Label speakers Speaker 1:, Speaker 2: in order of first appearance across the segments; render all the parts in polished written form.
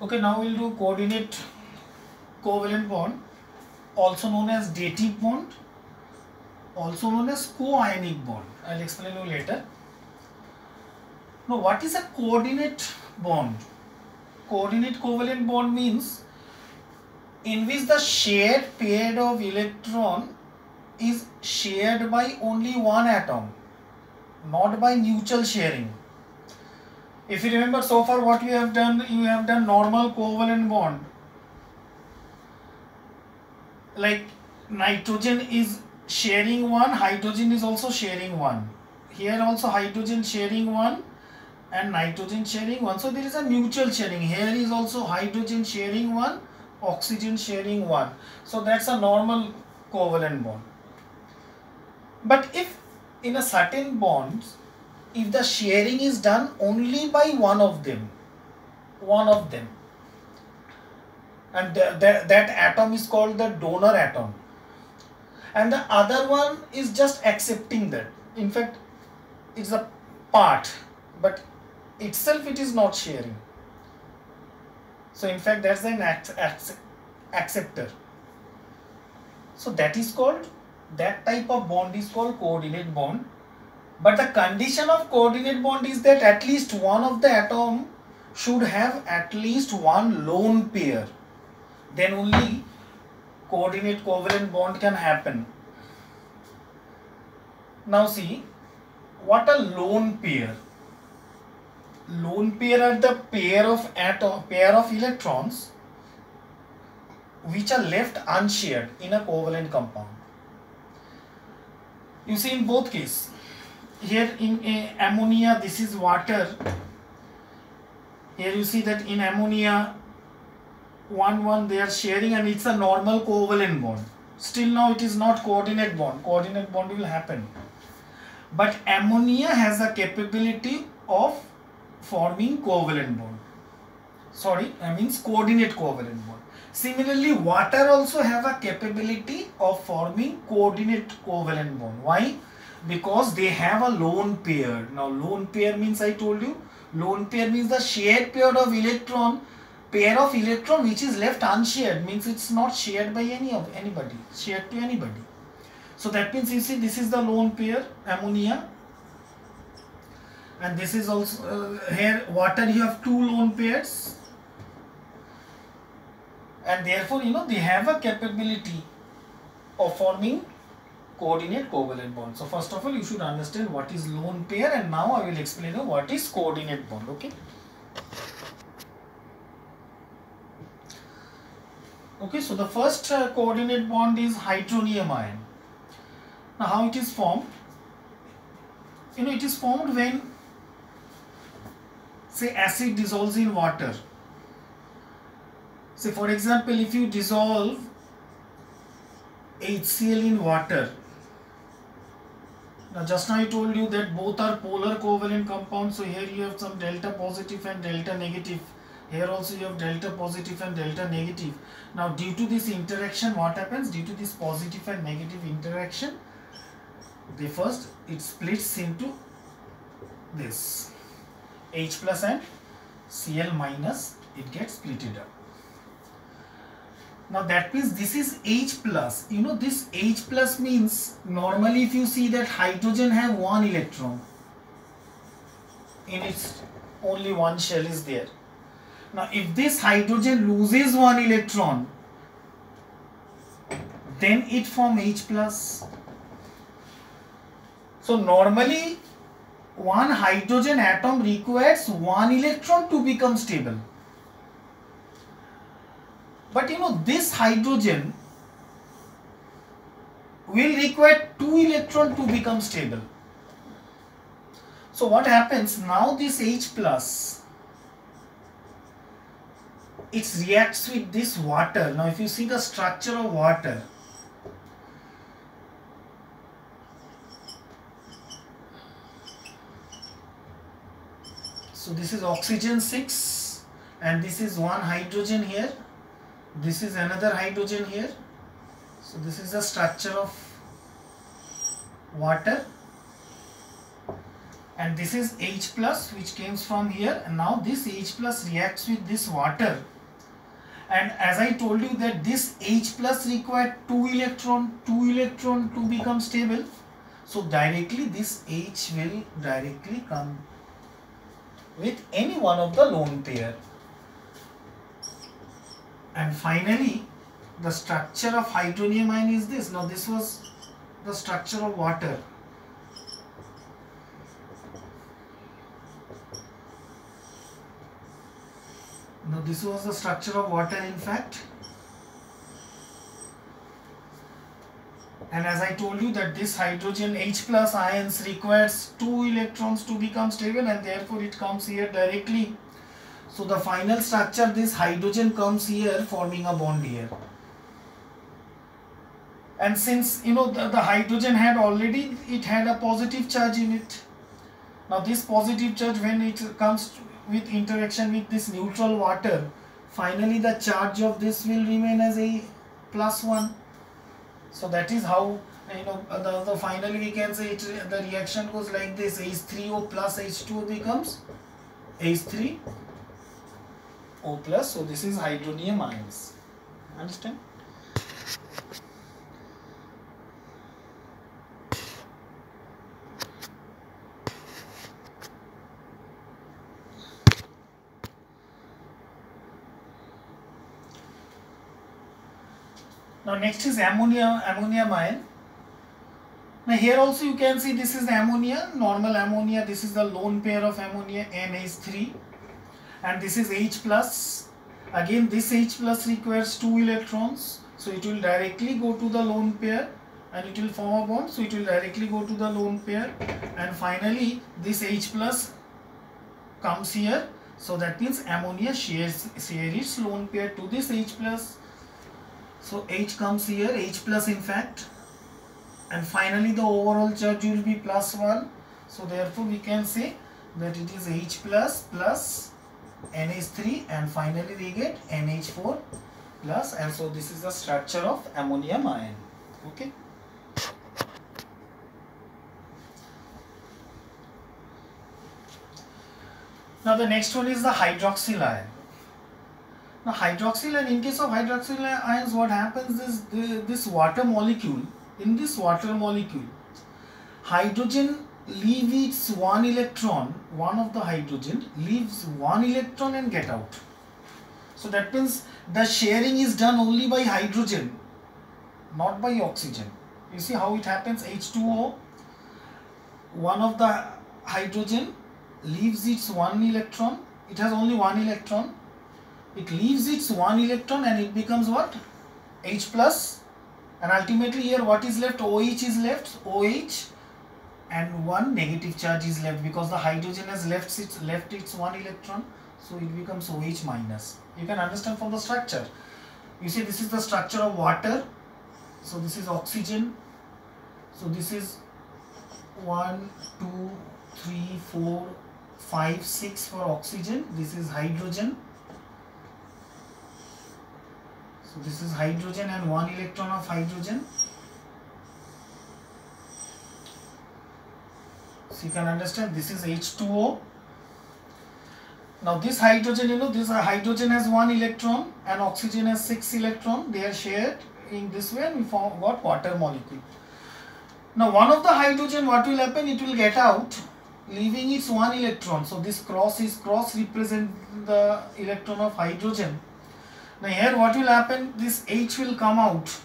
Speaker 1: Okay, now we'll do coordinate covalent bond, also known as dative bond, also known as co-ionic bond. I'll explain you later. Now, what is a coordinate bond? Coordinate covalent bond means in which the shared pair of electron is shared by only one atom, not by mutual sharing. If you remember so far what we have done, you have done normal covalent bond. Like nitrogen is sharing one, hydrogen is also sharing one. Here also hydrogen sharing one and nitrogen sharing one. So there is a mutual sharing. Here is also hydrogen sharing one, oxygen sharing one. So that's a normal covalent bond. But if in a certain bonds, if the sharing is done only by one of them, and that atom is called the donor atom, and the other one is just accepting that. In fact, it's a part, but itself it is not sharing. So in fact, that's an acceptor. So that is called, that type of bond is called coordinate bond. But the condition of coordinate bond is that at least one of the atom should have at least one lone pair. Then only coordinate covalent bond can happen. Now see, what a lone pair? Lone pair are the pair of electrons which are left unshared in a covalent compound. You see in both cases. Here in ammonia, this is water. Here you see that in ammonia, one they are sharing, and it's a normal covalent bond. Still now it is not coordinate bond. Coordinate bond will happen. But ammonia has a capability of forming covalent bond. Sorry, I mean coordinate covalent bond. Similarly, water also have a capability of forming coordinate covalent bond. Why? Because they have a lone pair. Now lone pair means, I told you, lone pair means the shared pair of electron which is left unshared, means it's not shared by anybody, shared to anybody. So that means you see this is the lone pair, ammonia, and this is also here water, you have two lone pairs, and therefore they have a capability of forming coordinate covalent bond. So first of all you should understand what is lone pair, and now I will explain you what is coordinate bond. Okay, so the first coordinate bond is hydronium ion. Now how it is formed? It is formed when, say, acid dissolves in water. Say for example, if you dissolve HCl in water. Now just now I told you that both are polar covalent compounds. So here you have some delta positive and delta negative. Here also you have delta positive and delta negative. Now due to this interaction, what happens? Due to this positive and negative interaction, it splits into this H plus and Cl minus, it gets splitted up. Now that means this is H plus. This H plus means normally if you see that hydrogen have one electron in its only one shell is there. Now if this hydrogen loses one electron, then it forms H plus. So normally one hydrogen atom requires one electron to become stable. But this hydrogen will require two electrons to become stable. So what happens now? This H plus, it reacts with this water. Now if you see the structure of water, so this is oxygen 6 and this is one hydrogen here. This is another hydrogen here. So this is the structure of water. and this is H plus which comes from here, and now this H plus reacts with this water, and as I told you that this H plus required 2 electron to become stable, so directly this H will directly come with any one of the lone pair. And finally the structure of hydronium ion is this. Now this was the structure of water. Now this was the structure of water in fact, and as I told you that this hydrogen H plus ions requires 2 electrons to become stable, and therefore it comes here directly. So the final structure, this hydrogen comes here forming a bond here, and since you know the hydrogen had already, it had a positive charge in it. Now this positive charge, when it comes with interaction with this neutral water, finally the charge of this will remain as a +1. So that is how, you know, the finally we can say the reaction goes like this: H3O plus H2O becomes H3O plus. So this is hydronium ions. Understand? Now next is ammonium ion. Now here also you can see this is the ammonia, normal ammonia. This is the lone pair of ammonia, NH3, and this is H plus. Again this H plus requires 2 electrons, so it will directly go to the lone pair and it will form a bond, so it will directly go to the lone pair, and finally this H plus comes here, so that means ammonia shares its lone pair to this H plus. So H comes here, H plus in fact, and finally the overall charge will be +1. So therefore we can say that it is H plus plus NH3, and finally we get NH4 plus, and so this is the structure of ammonium ion. Okay. Now the next one is the hydroxyl ion. Now hydroxyl ion, in case of hydroxyl ions, what happens is this water molecule, in this water molecule, hydrogen leaves its 1 electron, one of the hydrogen leaves 1 electron and get out. So that means the sharing is done only by hydrogen, not by oxygen. You see how it happens? H2O, one of the hydrogen leaves its 1 electron, it has only 1 electron, it leaves its 1 electron and it becomes what? H plus, and ultimately here what is left? OH is left, OH, and 1 negative charge is left because the hydrogen has left its 1 electron, so it becomes OH minus. You can understand from the structure. You see this is the structure of water, so this is oxygen, so this is 1, 2, 3, 4, 5, 6 for oxygen, this is hydrogen. So this is hydrogen and 1 electron of hydrogen. So you can understand this is H2O. Now this hydrogen, you know, this hydrogen has 1 electron and oxygen has 6 electron. They are shared in this way and we form what? Water molecule. Now one of the hydrogen, what will happen? It will get out, leaving its 1 electron. So this cross represent the electron of hydrogen. Now here what will happen? This H will come out,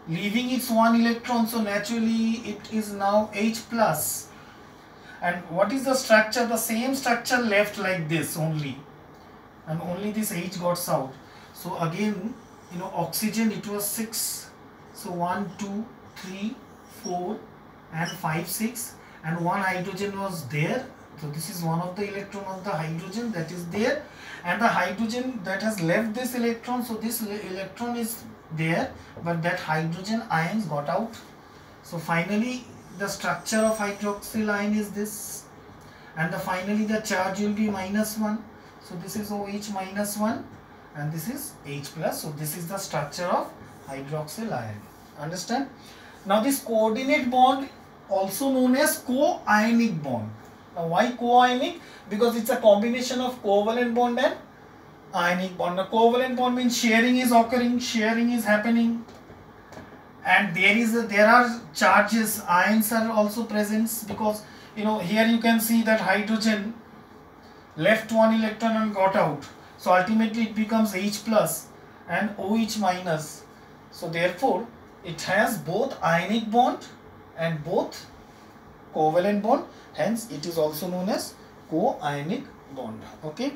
Speaker 1: leaving its 1 electron. So naturally it is now H plus. And what is the structure? The same structure left like this only, and only this H got out. So again, you know, oxygen it was 6. So 1, 2, 3, 4 and 5, 6, and 1 hydrogen was there. So this is one of the electron of the hydrogen that is there, and the hydrogen that has left this electron. So this electron is there, but that hydrogen ions got out. So finally the structure of hydroxyl ion is this, and finally the charge will be -1. So this is OH -1 and this is H plus. So this is the structure of hydroxyl ion. Understand? Now this coordinate bond, also known as co-ionic bond. Now why coionic? Because it's a combination of covalent bond and ionic bond. Now covalent bond means sharing is occurring, sharing is happening, and there are charges, ions are also present, because here you can see that hydrogen left one electron and got out, so ultimately it becomes H plus and OH minus. So therefore it has both ionic bond and both covalent bond, hence it is also known as coionic bond. Okay.